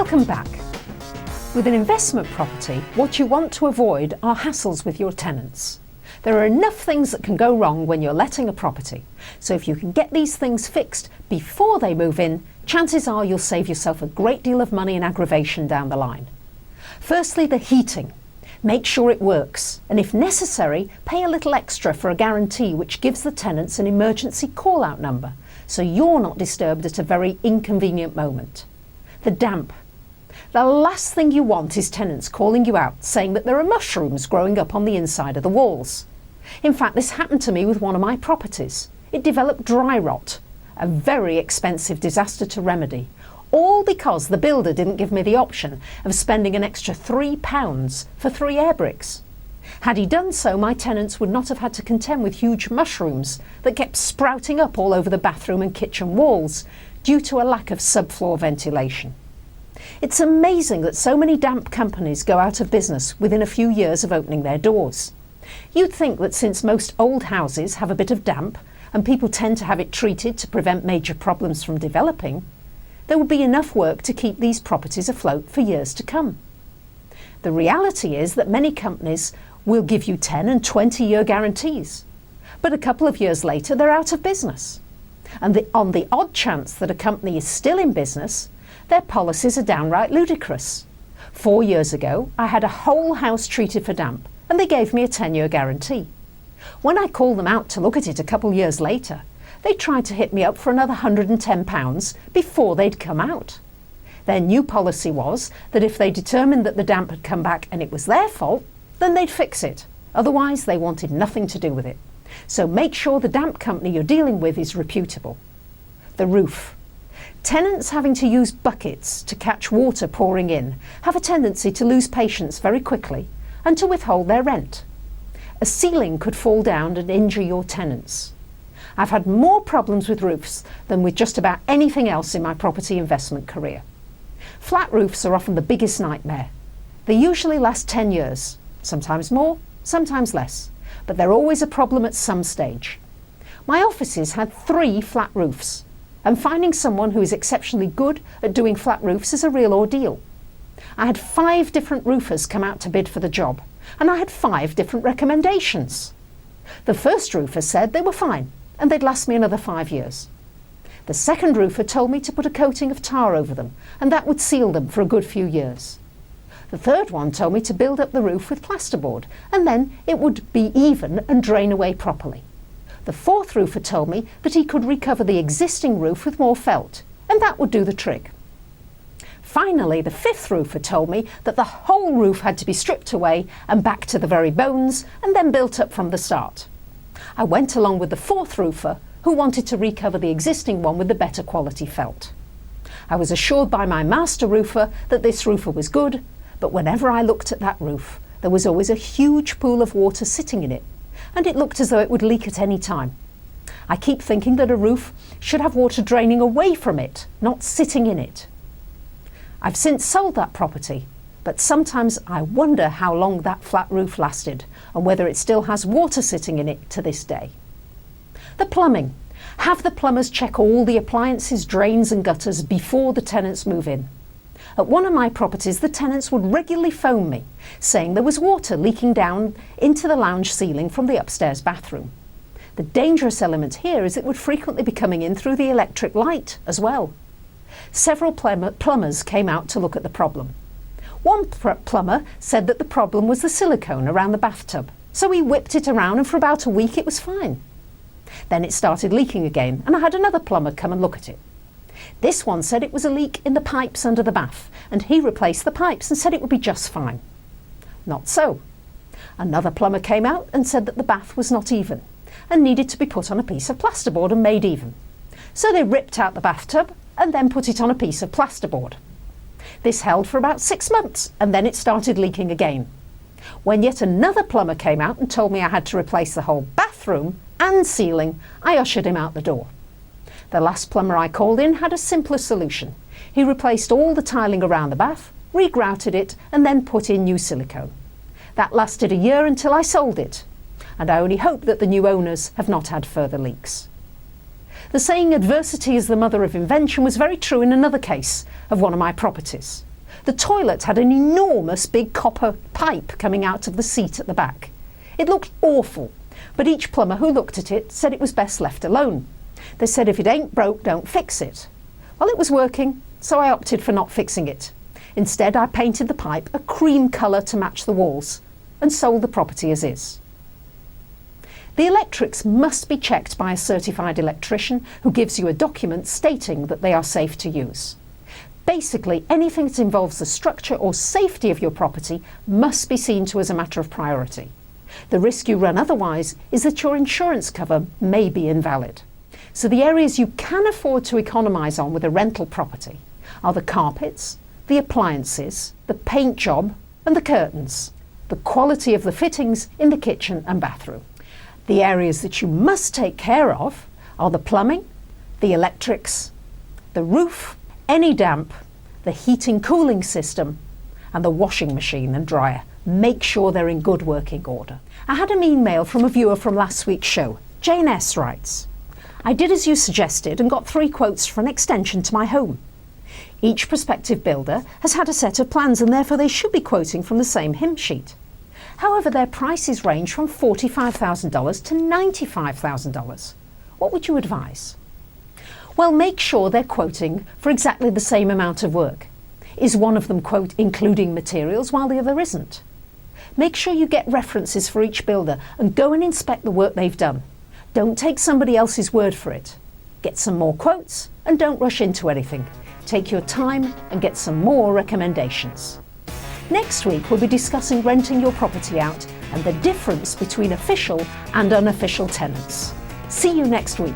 Welcome back. With an investment property, what you want to avoid are hassles with your tenants. There are enough things that can go wrong when you're letting a property, so if you can get these things fixed before they move in, chances are you'll save yourself a great deal of money and aggravation down the line. Firstly, the heating. Make sure it works, and if necessary, pay a little extra for a guarantee which gives the tenants an emergency call-out number, so you're not disturbed at a very inconvenient moment. The damp. The last thing you want is tenants calling you out saying that there are mushrooms growing up on the inside of the walls. In fact, this happened to me with one of my properties. It developed dry rot, a very expensive disaster to remedy, all because the builder didn't give me the option of spending an extra £3 for 3 air bricks. Had he done so, my tenants would not have had to contend with huge mushrooms that kept sprouting up all over the bathroom and kitchen walls due to a lack of subfloor ventilation. It's amazing that so many damp companies go out of business within a few years of opening their doors. You'd think that since most old houses have a bit of damp and people tend to have it treated to prevent major problems from developing, there would be enough work to keep these properties afloat for years to come. The reality is that many companies will give you 10 and 20-year guarantees, but a couple of years later they're out of business. And on the odd chance that a company is still in business, their policies are downright ludicrous. 4 years ago, I had a whole house treated for damp, and they gave me a 10-year guarantee. When I called them out to look at it a couple years later, they tried to hit me up for another £110 before they'd come out. Their new policy was that if they determined that the damp had come back and it was their fault, then they'd fix it. Otherwise, they wanted nothing to do with it. So make sure the damp company you're dealing with is reputable. The roof. Tenants having to use buckets to catch water pouring in have a tendency to lose patience very quickly and to withhold their rent. A ceiling could fall down and injure your tenants. I've had more problems with roofs than with just about anything else in my property investment career. Flat roofs are often the biggest nightmare. They usually last 10 years, sometimes more, sometimes less, but they're always a problem at some stage. My offices had 3 flat roofs, and finding someone who is exceptionally good at doing flat roofs is a real ordeal. I had 5 different roofers come out to bid for the job, and I had 5 different recommendations. The first roofer said they were fine, and they'd last me another 5 years. The second roofer told me to put a coating of tar over them, and that would seal them for a good few years. The third one told me to build up the roof with plasterboard, and then it would be even and drain away properly. The fourth roofer told me that he could recover the existing roof with more felt, and that would do the trick. Finally, the fifth roofer told me that the whole roof had to be stripped away and back to the very bones, and then built up from the start. I went along with the fourth roofer, who wanted to recover the existing one with the better quality felt. I was assured by my master roofer that this roofer was good, but whenever I looked at that roof, there was always a huge pool of water sitting in it, and it looked as though it would leak at any time. I keep thinking that a roof should have water draining away from it, not sitting in it. I've since sold that property, but sometimes I wonder how long that flat roof lasted and whether it still has water sitting in it to this day. The plumbing. Have the plumbers check all the appliances, drains and gutters before the tenants move in. At one of my properties, the tenants would regularly phone me, saying there was water leaking down into the lounge ceiling from the upstairs bathroom. The dangerous element here is it would frequently be coming in through the electric light as well. Several plumbers came out to look at the problem. One plumber said that the problem was the silicone around the bathtub, so he whipped it around and for about a week it was fine. Then it started leaking again, and I had another plumber come and look at it. This one said it was a leak in the pipes under the bath, and he replaced the pipes and said it would be just fine. Not so. Another plumber came out and said that the bath was not even and needed to be put on a piece of plasterboard and made even. So they ripped out the bathtub and then put it on a piece of plasterboard. This held for about 6 months, and then it started leaking again. When yet another plumber came out and told me I had to replace the whole bathroom and ceiling, I ushered him out the door. The last plumber I called in had a simpler solution. He replaced all the tiling around the bath, regrouted it, and then put in new silicone. That lasted a year until I sold it, and I only hope that the new owners have not had further leaks. The saying adversity is the mother of invention was very true in another case of one of my properties. The toilet had an enormous big copper pipe coming out of the seat at the back. It looked awful, but each plumber who looked at it said it was best left alone. They said if it ain't broke, don't fix it. Well, it was working, so I opted for not fixing it. Instead, I painted the pipe a cream colour to match the walls and sold the property as is. The electrics must be checked by a certified electrician who gives you a document stating that they are safe to use. Basically, anything that involves the structure or safety of your property must be seen to as a matter of priority. The risk you run otherwise is that your insurance cover may be invalid. So the areas you can afford to economise on with a rental property are the carpets, the appliances, the paint job and the curtains, the quality of the fittings in the kitchen and bathroom. The areas that you must take care of are the plumbing, the electrics, the roof, any damp, the heating cooling system and the washing machine and dryer. Make sure they're in good working order. I had an email from a viewer from last week's show. Jane S. writes, I did as you suggested and got 3 quotes for an extension to my home. Each prospective builder has had a set of plans and therefore they should be quoting from the same hymn sheet. However, their prices range from $45,000 to $95,000. What would you advise? Well, make sure they're quoting for exactly the same amount of work. Is one of them, quote, including materials while the other isn't? Make sure you get references for each builder and go and inspect the work they've done. Don't take somebody else's word for it. Get some more quotes and don't rush into anything. Take your time and get some more recommendations. Next week we'll be discussing renting your property out and the difference between official and unofficial tenants. See you next week.